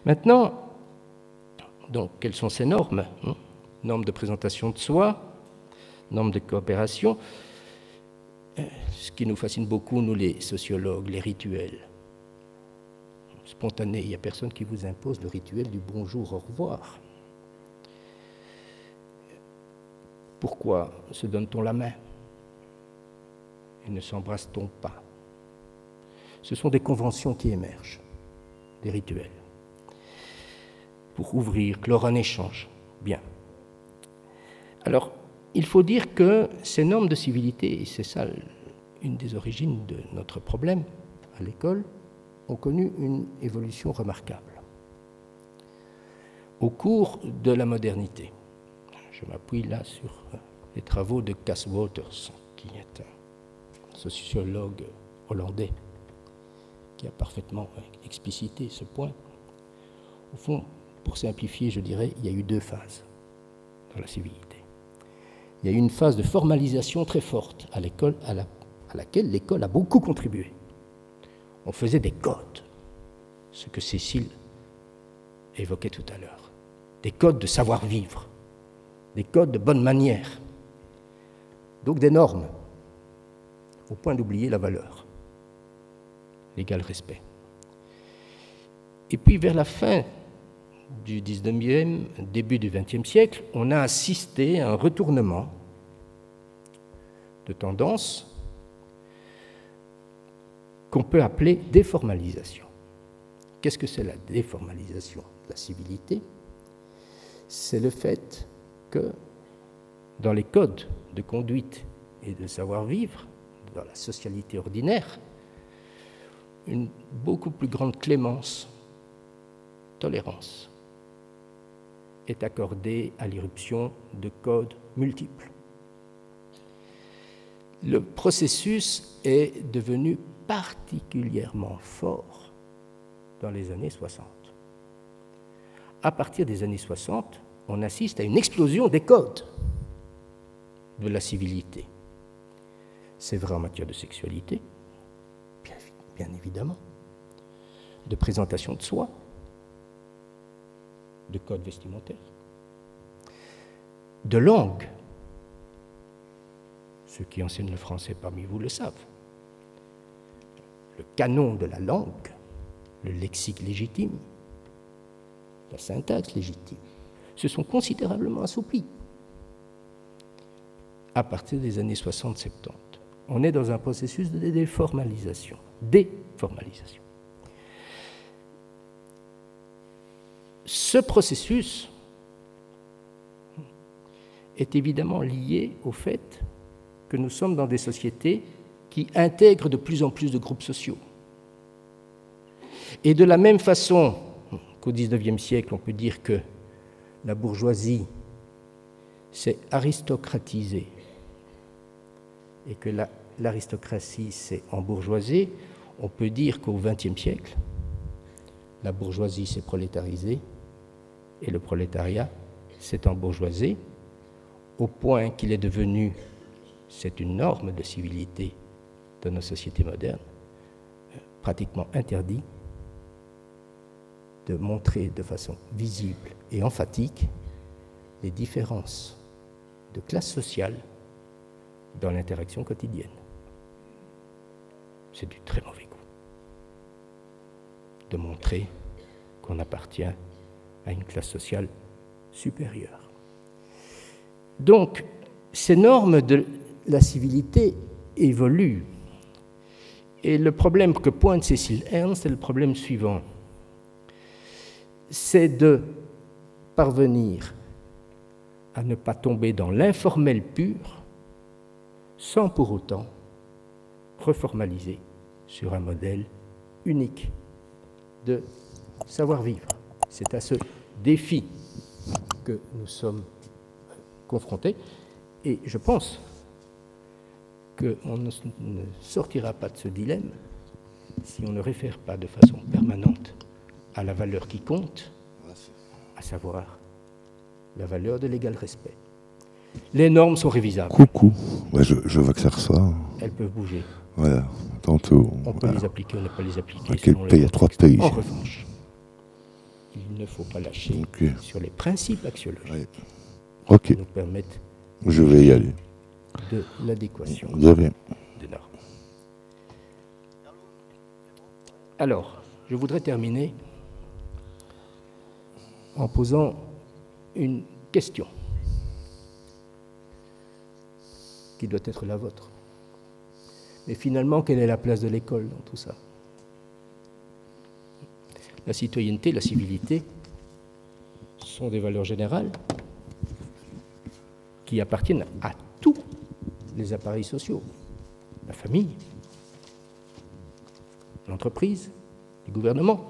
Maintenant, donc, quelles sont ces normes? Normes de présentation de soi, normes de coopération. Ce qui nous fascine beaucoup, nous les sociologues, les rituels. Spontané, il n'y a personne qui vous impose le rituel du bonjour, au revoir. Pourquoi se donne-t-on la main et ne s'embrasse-t-on pas? Ce sont des conventions qui émergent, des rituels, pour ouvrir, clore un échange. Bien. Alors, il faut dire que ces normes de civilité, et c'est ça une des origines de notre problème à l'école, ont connu une évolution remarquable au cours de la modernité. Je m'appuie là sur les travaux de Cass Waters, qui est un sociologue hollandais, qui a parfaitement explicité ce point. Au fond, pour simplifier, je dirais, il y a eu deux phases dans la civilité. Il y a eu une phase de formalisation très forte à l'école, à laquelle l'école a beaucoup contribué. On faisait des codes, ce que Cécile évoquait tout à l'heure, des codes de savoir-vivre, des codes de bonne manière, donc des normes, au point d'oublier la valeur, l'égal respect. Et puis vers la fin du 19e, début du 20e siècle, on a assisté à un retournement de tendance qu'on peut appeler déformalisation. Qu'est-ce que c'est la déformalisation de la civilité? C'est le fait que dans les codes de conduite et de savoir-vivre, dans la socialité ordinaire, une beaucoup plus grande clémence, tolérance, est accordée à l'irruption de codes multiples. Le processus est devenu particulièrement fort dans les années 60. À partir des années 60, on assiste à une explosion des codes de la civilité. C'est vrai en matière de sexualité, bien évidemment, de présentation de soi, de codes vestimentaires, de langue. Ceux qui enseignent le français parmi vous le savent. Le canon de la langue, le lexique légitime, la syntaxe légitime, se sont considérablement assouplis à partir des années 60-70. On est dans un processus de déformalisation. Déformalisation. Ce processus est évidemment lié au fait que nous sommes dans des sociétés qui intègrent de plus en plus de groupes sociaux. Et de la même façon qu'au XIXe siècle, on peut dire que la bourgeoisie s'est aristocratisée et que l'aristocratie s'est embourgeoisée, on peut dire qu'au XXe siècle, la bourgeoisie s'est prolétarisée et le prolétariat s'est embourgeoisé, au point qu'il est devenu, c'est une norme de civilité de nos sociétés modernes, pratiquement interdit de montrer de façon visible et emphatique les différences de classe sociale dans l'interaction quotidienne. C'est du très mauvais goût de montrer qu'on appartient à une classe sociale supérieure. Donc, ces normes de la civilité évoluent. Et le problème que pointe Cécile Ernst est le problème suivant. C'est de parvenir à ne pas tomber dans l'informel pur sans pour autant reformaliser sur un modèle unique de savoir-vivre. C'est à ce défi que nous sommes confrontés et je pense qu'on ne sortira pas de ce dilemme si on ne réfère pas de façon permanente à la valeur qui compte, à savoir la valeur de l'égal respect. Les normes sont révisables. Coucou, ouais, je vois que ça ressort. Elles peuvent bouger. Voilà, tantôt. On peut les appliquer, on ne peut pas les appliquer. À quel pays? À 3 pays. En revanche, ne faut pas lâcher Ok. sur les principes axiologiques Ouais. Ok, qui nous permettent je vais y aller. de l'adéquation De rien. des normes. Alors, je voudrais terminer en posant une question qui doit être la vôtre. Mais finalement, quelle est la place de l'école dans tout ça? La citoyenneté, la civilité sont des valeurs générales qui appartiennent à tous les appareils sociaux, la famille, l'entreprise, les gouvernements.